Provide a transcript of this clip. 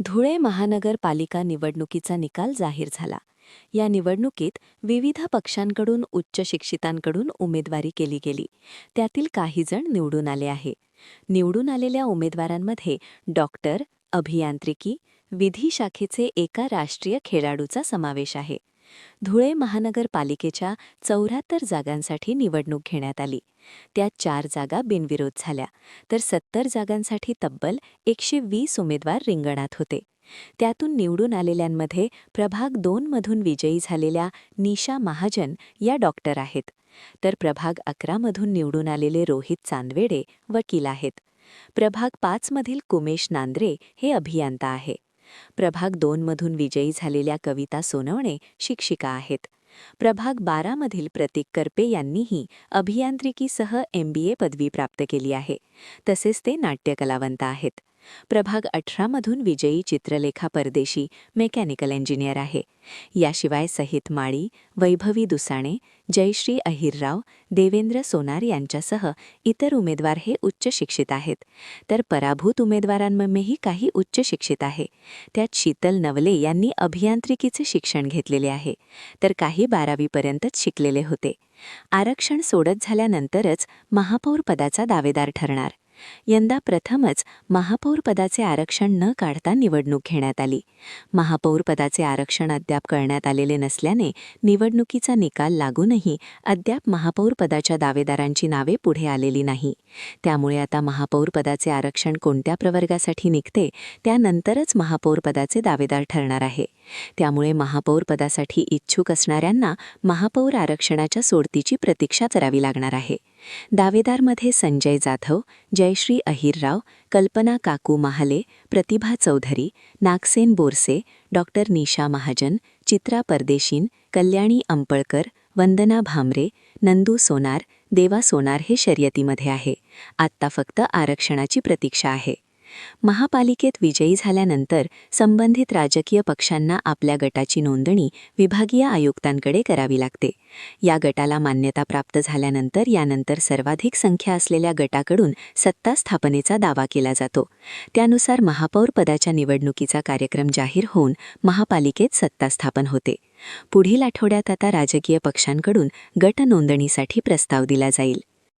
धुळे महानगरपालिका निवडणुकीचा निकाल जाहीर झाला. या निवडणुकीत विविध पक्षांकडून उच्च शिक्षितांकडून उमेदवारी केली गेली. त्यातील काही जण निवडून आले आहे. निवडून आलेल्या उमेदवारांमध्ये डॉक्टर, अभियांत्रिकी, विधी शाखेचे एका राष्ट्रीय खेळाडूचा समावेश आहे. धुळे महानगरपालिकेच्या 74 जागांसाठी निवडणूक घेण्यात आली. त्यात 4 जागा बिनविरोध झाल्या, तर 70 जागांसाठी तब्बल 120 उमेदवार रिंगणात होते. त्यातून निवडून आलेल्यांमध्ये प्रभाग 2 मधून विजयी झालेल्या निशा महाजन या डॉक्टर आहेत, तर प्रभाग 11 मधून निवडून आलेले रोहित चांदवेडे वकील आहेत. प्रभाग 5 मधील कुमेश नांद्रे हे अभियंता आहे. प्रभाग 2 मधून विजयी झालेल्या कविता सोनवणे शिक्षिका आहेत. प्रभाग 12 मधील प्रतीक करपे यांनीही अभियांत्रिकीसह MBA पदवी प्राप्त केली आहे. तसेच ते नाट्यकलावंत आहेत. प्रभाग 18 मधून विजयी चित्रलेखा परदेशी मेकॅनिकल इंजिनियर आहे. याशिवाय सहित माळी, वैभवी दुसाणे, जयश्री अहिरराव, देवेंद्र सोनार यांच्यासह इतर उमेदवार हे उच्च शिक्षित आहेत. तर पराभूत उमेदवारांमध्येही काही उच्च शिक्षित आहे. त्यात शीतल नवले यांनी अभियांत्रिकीचे शिक्षण घेतलेले आहे, तर काही 12वी पर्यंतच शिकलेले होते. आरक्षण सोडत झाल्यानंतरच महापौर पदाचा दावेदार ठरणार. यंदा प्रथमच महापौर पदाचे आरक्षण न काढता निवडणूक घेण्यात आली. महापौर पदाचे आरक्षण अद्याप कळण्यात आलेले नसल्याने निवडणुकीचा निकाल लागूनही अद्याप महापौर पदाच्या दावेदारांची नावे पुढे आलेली नाही. त्यामुळे आता महापौर पदाचे आरक्षण कोणत्या प्रवर्गासाठी निघते त्यानंतरच महापौर पदाचे दावेदार ठरणार आहे. त्यामुळे महापौर पदासाठी इच्छुक असणाऱ्यांना महापौर आरक्षणाच्या सोडतीची प्रतीक्षा करावी लागणार आहे. दावेदारमध्ये संजय जाधव, जयश्री अहिरराव, कल्पना काकू महाले, प्रतिभा चौधरी, नागसेन बोरसे, डॉक्टर निशा महाजन, चित्रा परदेशीन, कल्याणी अंपळकर, वंदना भामरे, नंदू सोनार, देवा सोनार हे शर्यतीमध्ये आहे. आत्ता फक्त आरक्षणाची प्रतीक्षा आहे. महापालिकेत विजयी झाल्यानंतर संबंधित राजकीय पक्षांना आपल्या गटाची नोंदणी विभागीय आयुक्तांकडे करावी लागते. या गटाला मान्यता प्राप्त झाल्यानंतर यानंतर सर्वाधिक संख्या असलेल्या गटाकडून सत्ता स्थापनेचा दावा केला जातो. त्यानुसार महापौर पदाच्या निवडणुकीचा कार्यक्रम जाहीर होऊन महापालिकेत सत्ता स्थापन होते. पुढील आठवड्यात आता राजकीय पक्षांकडून गट नोंदणीसाठी प्रस्ताव दिला जाईल.